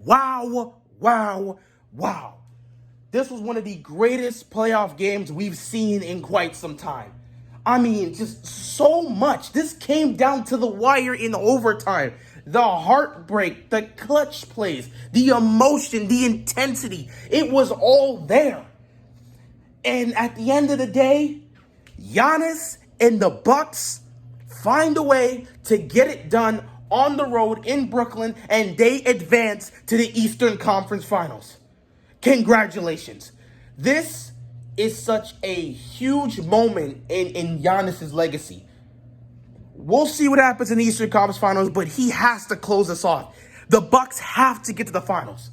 Wow, wow, wow. This was one of the greatest playoff games we've seen in quite some time. I mean, just so much. This came down to the wire in overtime. The heartbreak, the clutch plays, the emotion, the intensity. It was all there. And at the end of the day, Giannis and the Bucks find a way to get it done on the road in Brooklyn, and they advance to the Eastern Conference Finals. Congratulations. This is such a huge moment in Giannis' legacy. We'll see what happens in the Eastern Conference Finals, but he has to close us off. The Bucks have to get to the finals.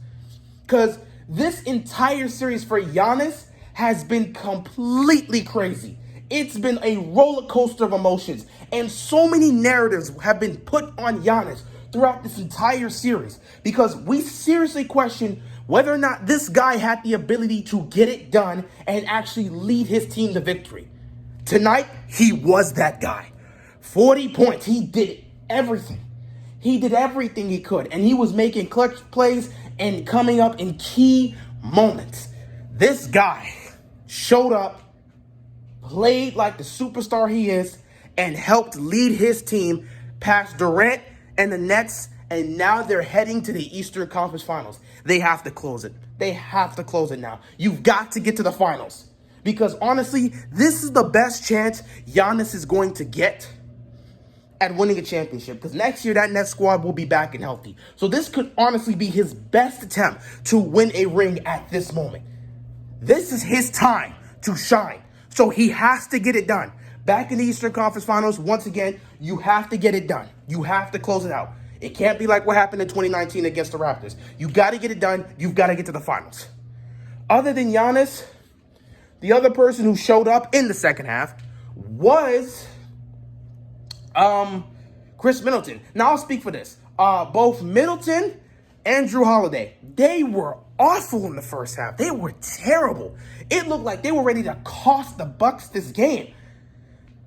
Because this entire series for Giannis has been completely crazy. It's been a roller coaster of emotions. And so many narratives have been put on Giannis throughout this entire series. Because we seriously question whether or not this guy had the ability to get it done and actually lead his team to victory. Tonight, he was that guy. 40 points. He did everything. He did everything he could. And he was making clutch plays and coming up in key moments. This guy showed up, played like the superstar he is, and helped lead his team past Durant and the Nets, and now they're heading to the Eastern Conference Finals. They have to close it. They have to close it now. You've got to get to the finals. Because honestly, this is the best chance Giannis is going to get at winning a championship. Because next year, that Nets squad will be back and healthy. So this could honestly be his best attempt to win a ring at this moment. This is his time to shine. So he has to get it done. Back in the Eastern Conference Finals, once again, you have to get it done. You have to close it out. It can't be like what happened in 2019 against the Raptors. You got to get it done. You've got to get to the finals. Other than Giannis, the other person who showed up in the second half was Chris Middleton. Now I'll speak for this. Both Middleton and Jrue Holiday, they were awful in the first half. They were terrible. It looked like they were ready to cost the Bucks this game.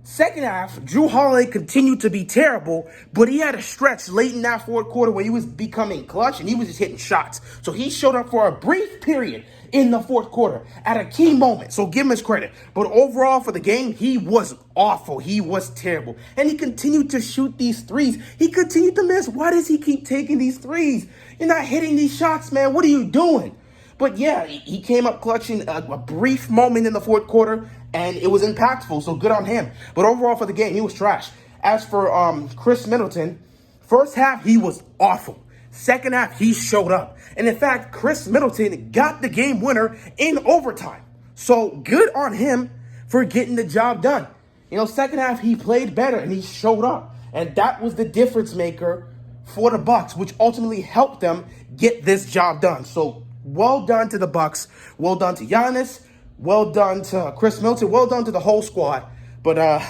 Second half, Jrue Holiday continued to be terrible, but he had a stretch late in that fourth quarter where he was becoming clutch and he was just hitting shots. So he showed up for a brief period in the fourth quarter at a key moment. So give him his credit. But overall for the game, he was awful. He was terrible. And he continued to shoot these threes. He continued to miss. Why does he keep taking these threes? You're not hitting these shots, man. What are you doing? But yeah, he came up clutching a brief moment in the fourth quarter, and it was impactful, so good on him. But overall for the game, he was trash. As for Chris Middleton, first half, he was awful. Second half, he showed up. And in fact, Chris Middleton got the game winner in overtime. So good on him for getting the job done. You know, second half, he played better, and he showed up. And that was the difference maker for the Bucks, which ultimately helped them get this job done. So well done to the Bucks. Well done to Giannis. Well done to Chris Middleton. Well done to the whole squad. But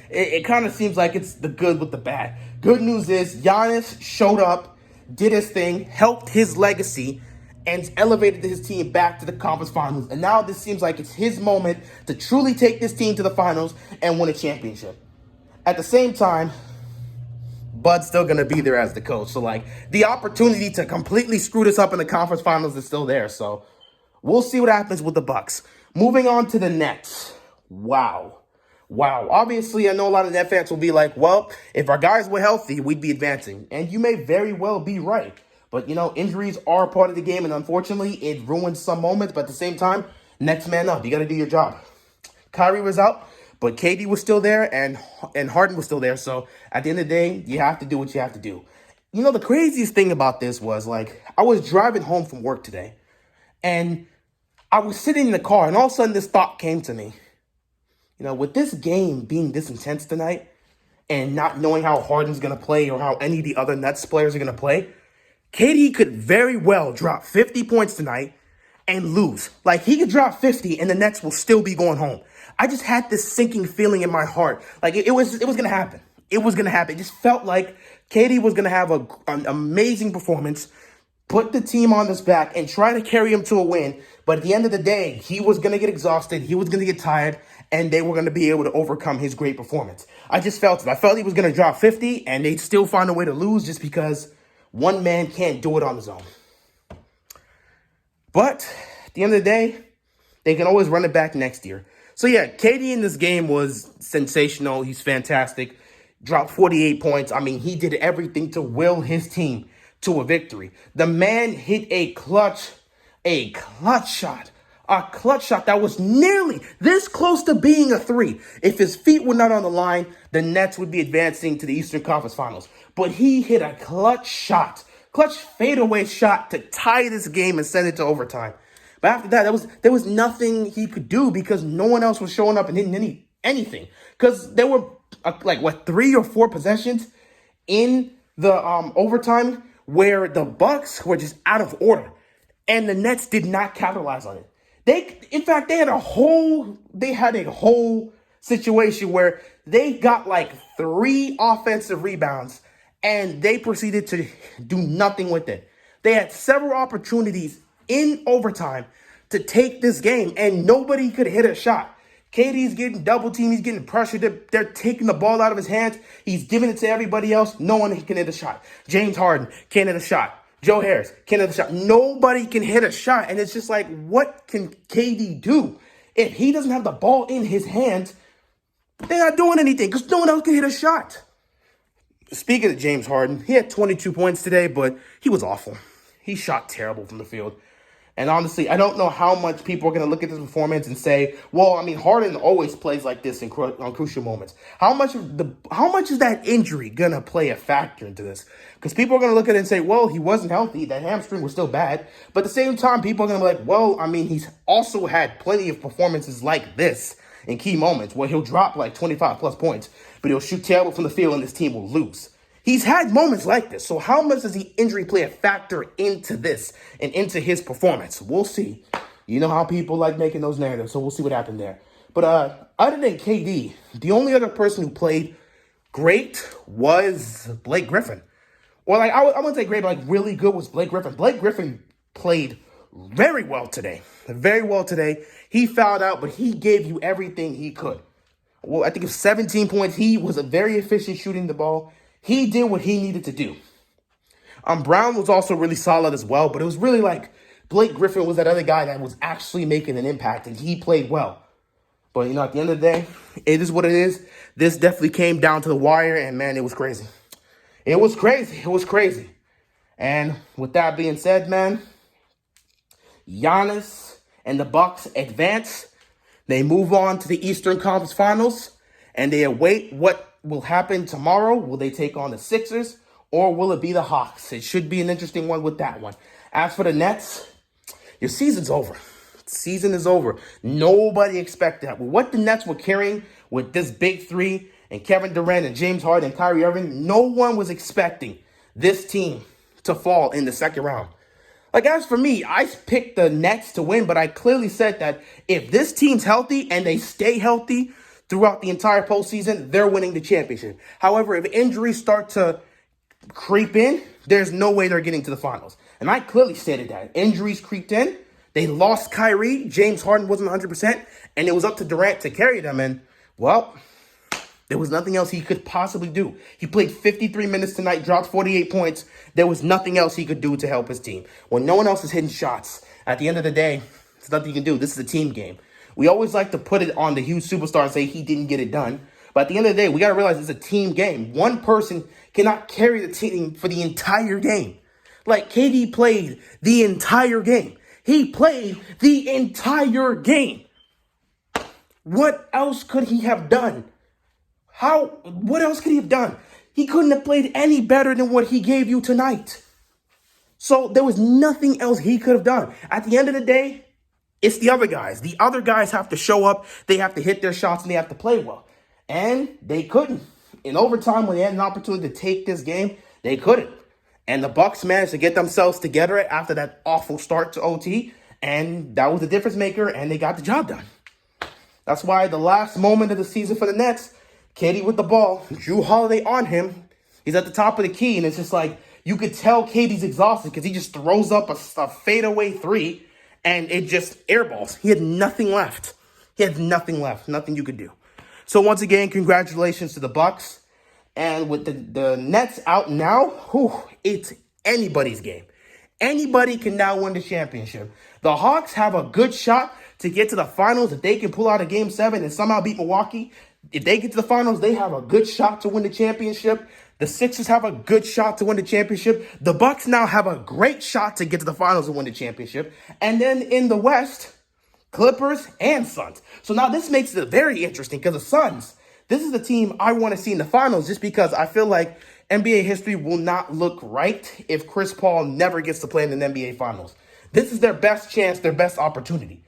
it kind of seems like it's the good with the bad. Good news is Giannis showed up, did his thing, helped his legacy, and elevated his team back to the conference finals. And now this seems like it's his moment to truly take this team to the finals and win a championship. At the same time, Bud's still going to be there as the coach. So, like, the opportunity to completely screw this up in the conference finals is still there. So, we'll see what happens with the Bucks. Moving on to the Nets. Wow. Obviously, I know a lot of Net fans will be like, well, if our guys were healthy, we'd be advancing. And you may very well be right. But, you know, injuries are a part of the game. And unfortunately, it ruins some moments. But at the same time, next man up. You got to do your job. Kyrie was out. But KD was still there, and Harden was still there. So at the end of the day, you have to do what you have to do. You know, the craziest thing about this was, like, I was driving home from work today, and I was sitting in the car, and all of a sudden this thought came to me. You know, with this game being this intense tonight, and not knowing how Harden's going to play or how any of the other Nets players are going to play, KD could very well drop 50 points tonight and lose. Like, he could drop 50, and the Nets will still be going home. I just had this sinking feeling in my heart. Like, it was going to happen. It was going to happen. It just felt like KD was going to have an amazing performance, put the team on his back, and try to carry him to a win. But at the end of the day, he was going to get exhausted. He was going to get tired, and they were going to be able to overcome his great performance. I just felt it. I felt he was going to drop 50, and they'd still find a way to lose just because One man can't do it on his own. But at the end of the day, they can always run it back next year. So yeah, KD in this game was sensational. He's fantastic. Dropped 48 points. I mean, he did everything to will his team to a victory. The man hit a clutch shot. A clutch shot that was nearly this close to being a three. If his feet were not on the line, the Nets would be advancing to the Eastern Conference Finals. But he hit a clutch shot. Clutch fadeaway shot to tie this game and send it to overtime. But after that, there was nothing he could do because no one else was showing up and hitting anything. Because there were 3 or 4 possessions in the overtime where the Bucks were just out of order, and the Nets did not capitalize on it. In fact, they had a whole situation where they got 3 offensive rebounds, and they proceeded to do nothing with it. They had several opportunities in overtime to take this game, and nobody could hit a shot. KD's getting double teamed. He's getting pressured. They're taking the ball out of his hands. He's giving it to everybody else. No one can hit a shot. James Harden can't hit a shot. Joe Harris can't hit a shot. Nobody can hit a shot. And it's just what can KD do? If he doesn't have the ball in his hands, they're not doing anything because no one else can hit a shot. Speaking of James Harden, he had 22 points today, but he was awful. He shot terrible from the field. And honestly, I don't know how much people are going to look at this performance and say, well, I mean, Harden always plays like this on crucial moments. How much is that injury going to play a factor into this? Because people are going to look at it and say, well, he wasn't healthy. That hamstring was still bad. But at the same time, people are going to be like, well, I mean, he's also had plenty of performances like this in key moments where he'll drop 25 plus points, but he'll shoot terrible from the field and this team will lose. He's had moments like this. So how much does the injury play a factor into this and into his performance? We'll see. You know how people like making those narratives, so we'll see what happened there. But other than KD, the only other person who played great was Blake Griffin. Or I wouldn't say great, but really good was Blake Griffin. Blake Griffin played very well today. Very well today. He fouled out, but he gave you everything he could. Well, I think it was 17 points. He was a very efficient shooting the ball. He did what he needed to do. Brown was also really solid as well, but it was really Blake Griffin was that other guy that was actually making an impact, and he played well. But, at the end of the day, it is what it is. This definitely came down to the wire, and, man, it was crazy. It was crazy. It was crazy. And with that being said, man, Giannis and the Bucks advance. They move on to the Eastern Conference Finals, and they await what will happen tomorrow. Will they take on the Sixers, or will it be the Hawks? It should be an interesting one with that one. As for the Nets, your season's over. Season is over. Nobody expected that. What the Nets were carrying with this big three and Kevin Durant and James Harden and Kyrie Irving, no one was expecting this team to fall in the second round. As for me, I picked the Nets to win, but I clearly said that if this team's healthy and they stay healthy throughout the entire postseason, they're winning the championship. However, if injuries start to creep in, there's no way they're getting to the finals. And I clearly stated that. Injuries creeped in. They lost Kyrie. James Harden wasn't 100%. And it was up to Durant to carry them. And, well, there was nothing else he could possibly do. He played 53 minutes tonight, dropped 48 points. There was nothing else he could do to help his team. When no one else is hitting shots, at the end of the day, there's nothing you can do. This is a team game. We always like to put it on the huge superstar and say he didn't get it done. But at the end of the day, we got to realize it's a team game. One person cannot carry the team for the entire game. KD played the entire game. He played the entire game. What else could he have done? What else could he have done? He couldn't have played any better than what he gave you tonight. So there was nothing else he could have done. At the end of the day, it's the other guys. The other guys have to show up. They have to hit their shots and they have to play well. And they couldn't. In overtime, when they had an opportunity to take this game, they couldn't. And the Bucks managed to get themselves together after that awful start to OT. And that was the difference maker, and they got the job done. That's why the last moment of the season for the Nets, KD with the ball, Drew Holiday on him. He's at the top of the key, and it's just you could tell KD's exhausted because he just throws up a fadeaway three, and it just airballs. He had nothing left. Nothing you could do. So once again, congratulations to the Bucks. And with the Nets out now, it's anybody's game. Anybody can now win the championship. The Hawks have a good shot to get to the finals. If they can pull out a game 7 and somehow beat Milwaukee, if they get to the finals, they have a good shot to win the championship. The Sixers have a good shot to win the championship. The Bucks now have a great shot to get to the finals and win the championship. And then in the West, Clippers and Suns. So now this makes it very interesting because the Suns, this is the team I want to see in the finals just because I feel like NBA history will not look right if Chris Paul never gets to play in an NBA finals. This is their best chance, their best opportunity.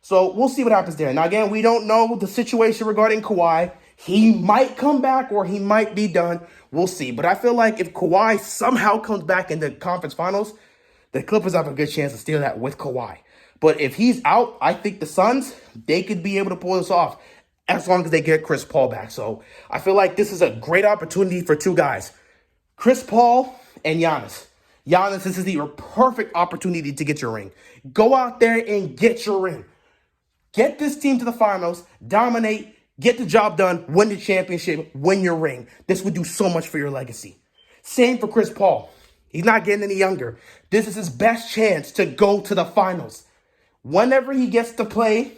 So we'll see what happens there. Now, again, we don't know the situation regarding Kawhi. He might come back or he might be done. We'll see. But I feel like if Kawhi somehow comes back in the conference finals, the Clippers have a good chance to steal that with Kawhi. But if he's out, I think the Suns, they could be able to pull this off as long as they get Chris Paul back. So I feel like this is a great opportunity for two guys, Chris Paul and Giannis. Giannis, this is your perfect opportunity to get your ring. Go out there and get your ring. Get this team to the finals, dominate, get the job done, win the championship, win your ring. This would do so much for your legacy. Same for Chris Paul. He's not getting any younger. This is his best chance to go to the finals. Whenever he gets to play,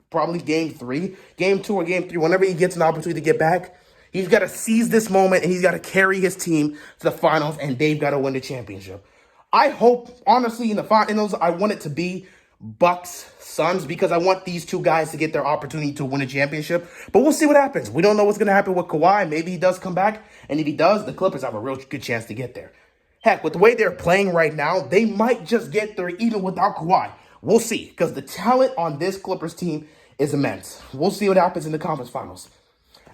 probably game 3, game 2 or game 3, whenever he gets an opportunity to get back, he's got to seize this moment and he's got to carry his team to the finals and they've got to win the championship. I hope, honestly, in the finals, I want it to be Bucks, Suns, because I want these two guys to get their opportunity to win a championship. But we'll see what happens. We don't know what's going to happen with Kawhi. Maybe he does come back. And if he does, the Clippers have a real good chance to get there. Heck, with the way they're playing right now, they might just get there even without Kawhi. We'll see, because the talent on this Clippers team is immense. We'll see what happens in the conference finals.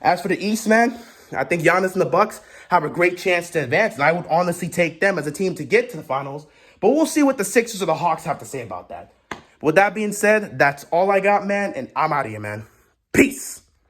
As for the East, man, I think Giannis and the Bucks have a great chance to advance, and I would honestly take them as a team to get to the finals. But we'll see what the Sixers or the Hawks have to say about that. With that being said, that's all I got, man, and I'm out of here, man. Peace.